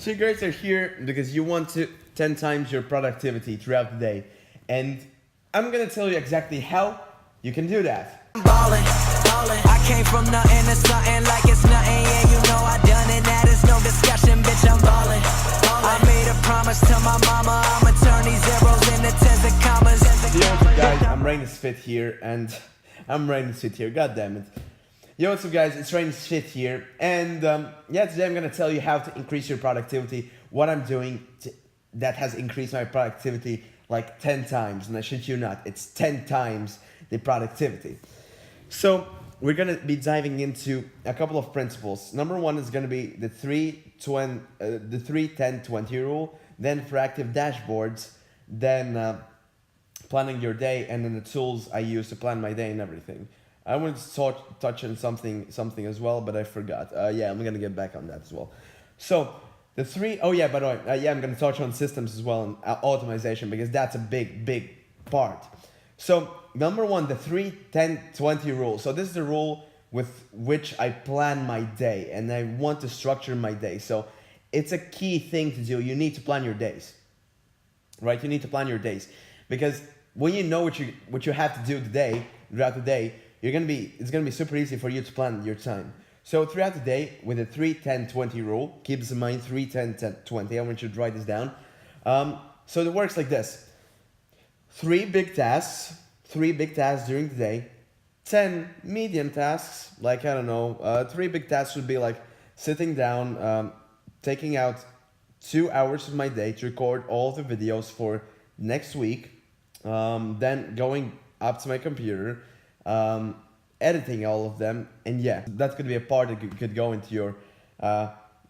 Secrets are here because you want to 10 times your productivity throughout the day. And I'm gonna tell you exactly how you can do that. Ballin', I came from nothing to something like it's nothing. Yeah, you know I done it, that is no discussion, bitch, I'm ballin'. I made a promise to my mama, I'ma turn these zeros into tens and commas. Yo, what's up guys, I'm Reinis here, and I'm Reinis here, god damn it. Yo, what's up guys, it's Reinis here, and yeah, today I'm gonna tell you how to increase your productivity, what I'm doing that has increased my productivity like 10 times, and I shit you not, it's 10 times the productivity. So we're gonna be diving into a couple of principles. Number one is gonna be the 3-10-20 rule, then proactive dashboards, then planning your day, and then the tools I use to plan my day and everything. I wanted to touch on something as well, but I forgot. Yeah, I'm gonna get back on that as well. So the three, oh yeah, by the way, yeah, I'm gonna touch on systems as well and automation because that's a big part. So number one, the 3-10-20 rule. So this is the rule with which I plan my day and I want to structure my day. So it's a key thing to do. You need to plan your days, right? You need to plan your days because when you know what you have to do throughout the day, it's gonna be super easy for you to plan your time. So throughout the day, with the 3-10-20 rule, keep this in mind, 3-10-10-20. I want you to write this down. So it works like this: 3 big tasks during the day, 10 medium tasks, like, I don't know, 3 big tasks would be like sitting down, taking out 2 hours of my day to record all the videos for next week, then going up to my computer, editing all of them, and yeah, that's gonna be a part that could go into your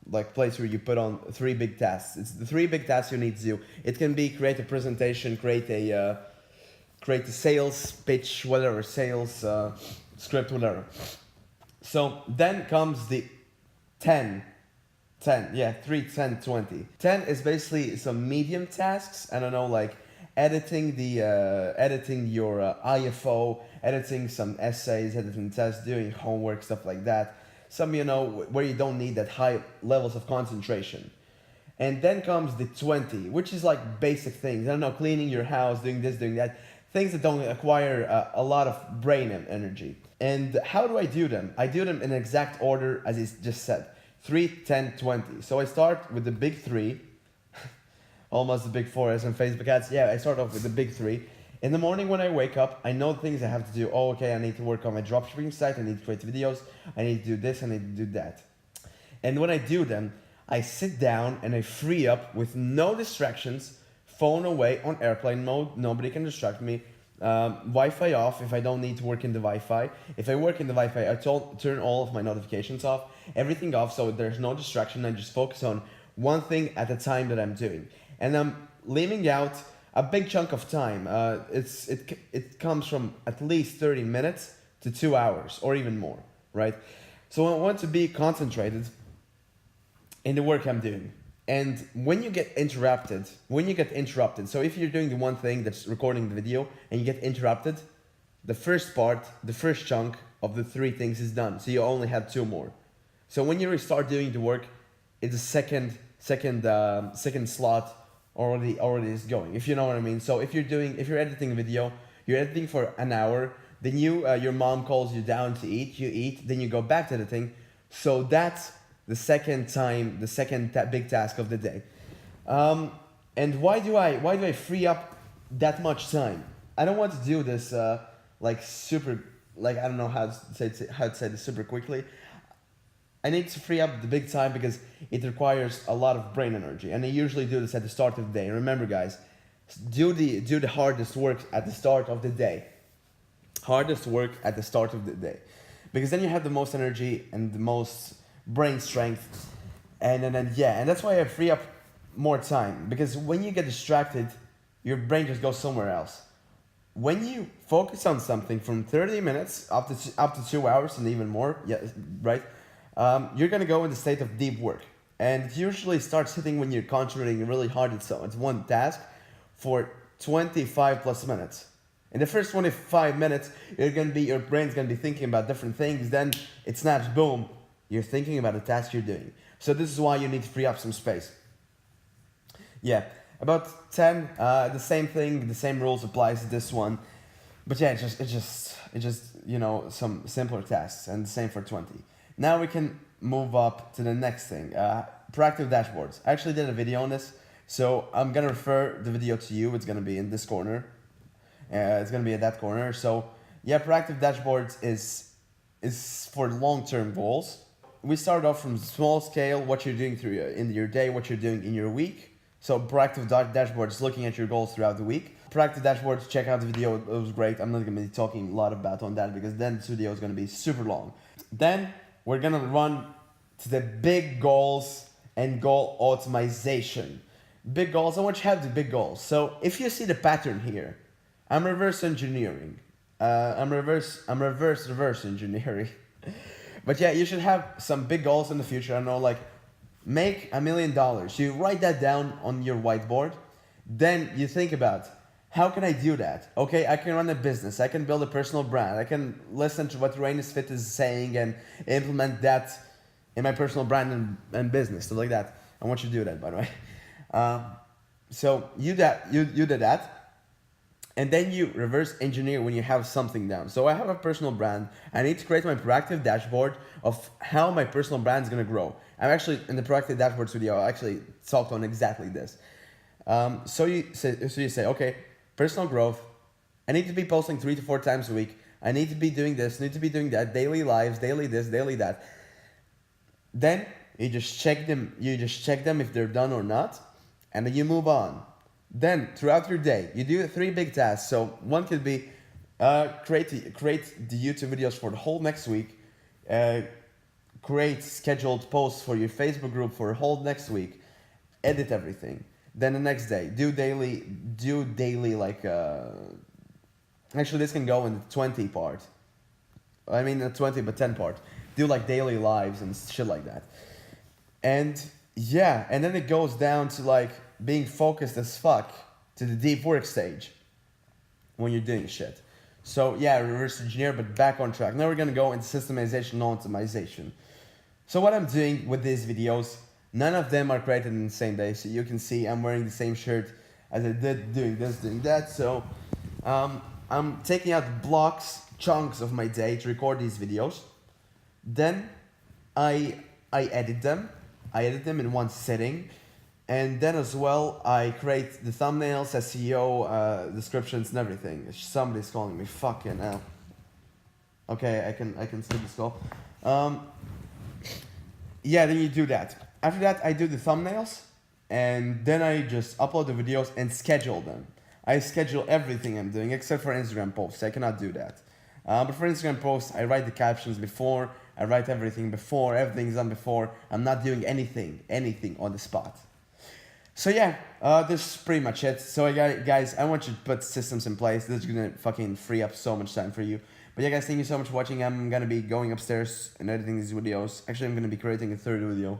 like place where you put on 3 big tasks. It's the 3 big tasks you need to do. It can be create a presentation, create a sales pitch, whatever, sales script, whatever. So then comes the 10, yeah, 3-10-20. 10 is basically some medium tasks. I don't know, like editing your IFO, editing some essays, editing tests, doing homework, stuff like that. Some, you know, where you don't need that high levels of concentration. And then comes the 20, which is like basic things. I don't know, cleaning your house, doing this, doing that. Things that don't acquire a lot of brain energy. And how do I do them? I do them in exact order as it's just said. 3-10-20. So I start with the big 3. Almost the big 4 as on Facebook ads. Yeah, I start off with the big 3. In the morning when I wake up, I know the things I have to do. Oh, okay, I need to work on my dropshipping site. I need to create videos. I need to do this. I need to do that. And when I do them, I sit down and I free up with no distractions, phone away on airplane mode. Nobody can distract me. Wi-Fi off if I don't need to work in the Wi-Fi. If I work in the Wi-Fi, I turn all of my notifications off. Everything off so there's no distraction. I just focus on one thing at a time that I'm doing. And I'm leaving out a big chunk of time. It comes from at least 30 minutes to 2 hours or even more, right? So I want to be concentrated in the work I'm doing. And when you get interrupted, so if you're doing the one thing that's recording the video and you get interrupted, the first chunk of the 3 things is done. So you only have 2 more. So when you restart doing the work, it's a second slot already is going, if you know what I mean. So if you're editing a video, you're editing for an hour, then your mom calls you down to eat, you eat, then you go back to editing. So that's the second big task of the day. And why do I free up that much time? I don't want to do this like super, like, I don't know how to say this super quickly. I need to free up the big time because it requires a lot of brain energy, and I usually do this at the start of the day. And remember, guys, do the hardest work at the start of the day. Hardest work at the start of the day, because then you have the most energy and the most brain strength, and that's why I free up more time. Because when you get distracted, your brain just goes somewhere else. When you focus on something from 30 minutes up to 2 hours and even more, yeah, right. You're gonna go in the state of deep work, and it usually starts hitting when you're concentrating really hard on one task for 25 plus minutes. In the first 25 minutes, your brain's gonna be thinking about different things. Then it snaps, boom, you're thinking about the task you're doing. So this is why you need to free up some space. Yeah, about 10. The same thing, the same rules applies to this one. But yeah, it just some simpler tasks, and the same for 20. Now we can move up to the next thing. Proactive dashboards. I actually did a video on this, so I'm gonna refer the video to you. It's gonna be in this corner. It's gonna be at that corner. So yeah, proactive dashboards is for long-term goals. We start off from small scale, what you're doing in your day, what you're doing in your week. So proactive dashboards, looking at your goals throughout the week. Proactive dashboards, check out the video, it was great. I'm not gonna be talking a lot about on that because then this video is gonna be super long. Then we're gonna run to the big goals and goal optimization. Big goals, I want you to have the big goals. So if you see the pattern here, I'm reverse engineering. I'm reverse engineering. But yeah, you should have some big goals in the future. I know, like, make $1 million. You write that down on your whiteboard. Then you think about, how can I do that? Okay, I can run a business. I can build a personal brand. I can listen to what Reinis Fit is saying and implement that in my personal brand and business, stuff like that. I want you to do that, by the way. So you did that. And then you reverse engineer when you have something down. So I have a personal brand. I need to create my proactive dashboard of how my personal brand is going to grow. I'm actually, in the proactive dashboards video, I actually talked on exactly this. So you say, okay, personal growth. I need to be posting 3 to 4 times a week. I need to be doing this, need to be doing that, daily lives, daily this, daily that. Then you just check them. You just check them if they're done or not. And then you move on. Then throughout your day, you do 3 big tasks. So one could be create the YouTube videos for the whole next week. Create scheduled posts for your Facebook group for the whole next week. Edit everything. Then the next day, do daily like. Actually, this can go in the 20 part. I mean, the 20 but 10 part. Do like daily lives and shit like that. And yeah, and then it goes down to like being focused as fuck to the deep work stage when you're doing shit. So yeah, reverse engineer, but back on track. Now we're gonna go into systemization and optimization. So what I'm doing with these videos, none of them are created in the same day. So you can see I'm wearing the same shirt as I did, doing this, doing that. So I'm taking out blocks, chunks of my day to record these videos. Then I edit them. I edit them in one sitting. And then as well, I create the thumbnails, SEO, descriptions, and everything. Somebody's calling me. Fucking hell. Okay, I can see this call. Yeah, then you do that. After that, I do the thumbnails, and then I just upload the videos and schedule them. I schedule everything I'm doing except for Instagram posts. I cannot do that. But for Instagram posts, I write the captions before. I write everything before. Everything's done before. I'm not doing anything on the spot. So yeah, this is pretty much it. So guys, I want you to put systems in place. This is gonna fucking free up so much time for you. But yeah, guys, thank you so much for watching. I'm gonna be going upstairs and editing these videos. Actually, I'm gonna be creating a 3rd video.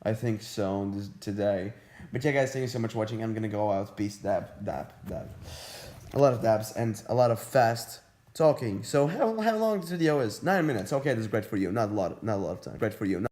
I think so, today. But yeah, guys, thank you so much for watching. I'm gonna go out. Peace, dab. A lot of dabs and a lot of fast talking. So how long this video is? 9 minutes. Okay, this is great for you. Not a lot of time. Great for you.